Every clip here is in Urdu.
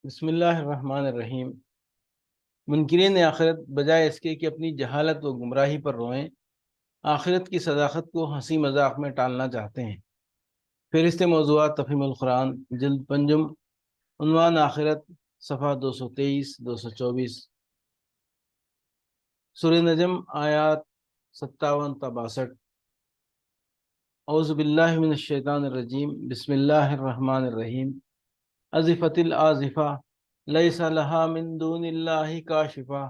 بسم اللہ الرحمن الرحیم۔ منکرین آخرت بجائے اس کے کہ اپنی جہالت و گمراہی پر روئیں، آخرت کی صداقت کو ہنسی مذاق میں ٹالنا چاہتے ہیں۔ فہرست موضوعات تفہیم القرآن، جلد پنجم، عنوان آخرت، صفحہ 223 224، سورہ نجم، آیات 57 تا 62۔ اعوذ باللہ من الشیطان الرجیم، بسم اللہ الرحمن الرحیم۔ ازفت الآزفہ، لیس لہا من دون اللہ کاشفہ،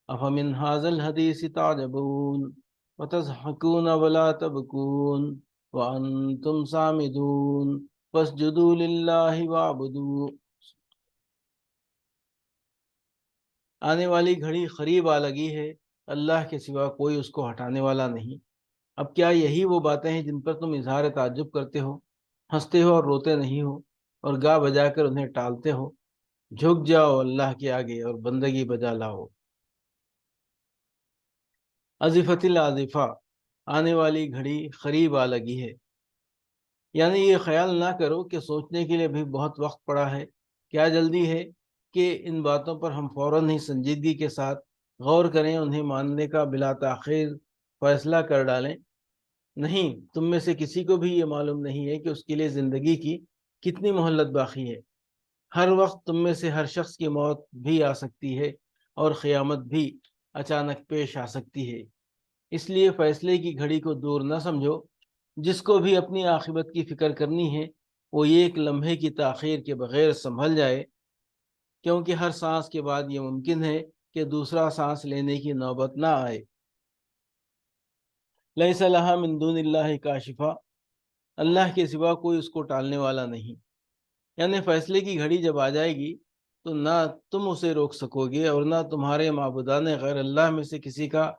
افمن ھذا الحدیث تعجبون وتضحکون ولا تبکون وانتم سامدون فاسجدوا للہ واعبدوا۔ آنے والی گھڑی قریب آ لگی ہے، اللہ کے سوا کوئی اس کو ہٹانے والا نہیں۔ اب کیا یہی وہ باتیں ہیں جن پر تم اظہار تعجب کرتے ہو، ہنستے ہو اور روتے نہیں ہو، اور گا بجا کر انہیں ٹالتے ہو؟ جھک جاؤ اللہ کے آگے اور بندگی بجا لاؤ۔ ازفت الازفہ، آنے والی گھڑی قریب آ لگی ہے، یعنی یہ خیال نہ کرو کہ سوچنے کے لیے بھی بہت وقت پڑا ہے، کیا جلدی ہے کہ ان باتوں پر ہم فوراً ہی سنجیدگی کے ساتھ غور کریں، انہیں ماننے کا بلا تاخیر فیصلہ کر ڈالیں۔ نہیں، تم میں سے کسی کو بھی یہ معلوم نہیں ہے کہ اس کے لیے زندگی کی کتنی مہلت باقی ہے۔ ہر وقت تم میں سے ہر شخص کی موت بھی آ سکتی ہے اور قیامت بھی اچانک پیش آ سکتی ہے۔ اس لیے فیصلے کی گھڑی کو دور نہ سمجھو۔ جس کو بھی اپنی عاقبت کی فکر کرنی ہے وہ ایک لمحے کی تاخیر کے بغیر سنبھل جائے، کیونکہ ہر سانس کے بعد یہ ممکن ہے کہ دوسرا سانس لینے کی نوبت نہ آئے۔ لیس لہا من دون اللہ کاشفہ، اللہ کے سوا کوئی اس کو ٹالنے والا نہیں، یعنی فیصلے کی گھڑی جب آ جائے گی تو نہ تم اسے روک سکو گے اور نہ تمہارے معبودان غیر اللہ میں سے کسی کا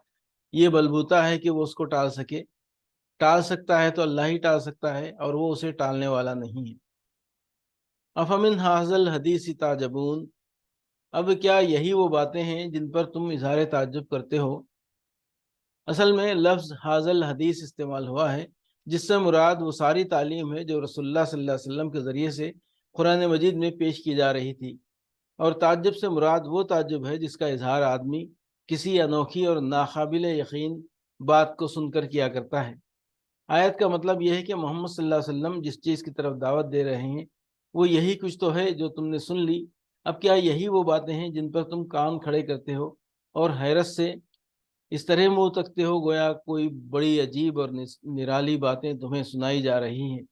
یہ بلبوتا ہے کہ وہ اس کو ٹال سکے۔ ٹال سکتا ہے تو اللہ ہی ٹال سکتا ہے، اور وہ اسے ٹالنے والا نہیں ہے۔ افمن ھذا الحدیث تعجبون، اب کیا یہی وہ باتیں ہیں جن پر تم اظہار تعجب کرتے ہو؟ اصل میں لفظ ھذا الحدیث استعمال ہوا ہے جس سے مراد وہ ساری تعلیم ہے جو رسول اللہ صلی اللہ علیہ وسلم کے ذریعے سے قرآن مجید میں پیش کی جا رہی تھی، اور تعجب سے مراد وہ تعجب ہے جس کا اظہار آدمی کسی انوکھی اور ناقابل یقین بات کو سن کر کیا کرتا ہے۔ آیت کا مطلب یہ ہے کہ محمد صلی اللہ علیہ وسلم جس چیز کی طرف دعوت دے رہے ہیں وہ یہی کچھ تو ہے جو تم نے سن لی۔ اب کیا یہی وہ باتیں ہیں جن پر تم کان کھڑے کرتے ہو اور حیرت سے اس طرح منہ تکتے ہو گویا کوئی بڑی عجیب اور نرالی باتیں تمہیں سنائی جا رہی ہیں؟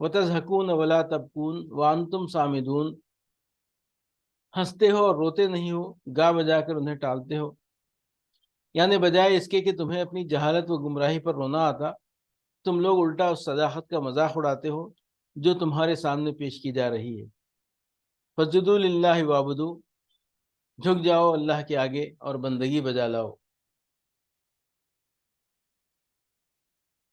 وَتَضْحَكُونَ وَلَا تَبْكُونَ وَأَنْتُمْ سَامِدُونَ، ہنستے ہو اور روتے نہیں ہو، گا بجا کر انہیں ٹالتے ہو، یعنی بجائے اس کے کہ تمہیں اپنی جہالت و گمراہی پر رونا آتا، تم لوگ الٹا اس صداقت کا مذاق اڑاتے ہو جو تمہارے سامنے پیش کی جا رہی ہے۔ فَاسْجُدُوا لِلَّهِ وَاعْبُدُوا، جھک جاؤ اللہ کے آگے اور بندگی بجا لاؤ۔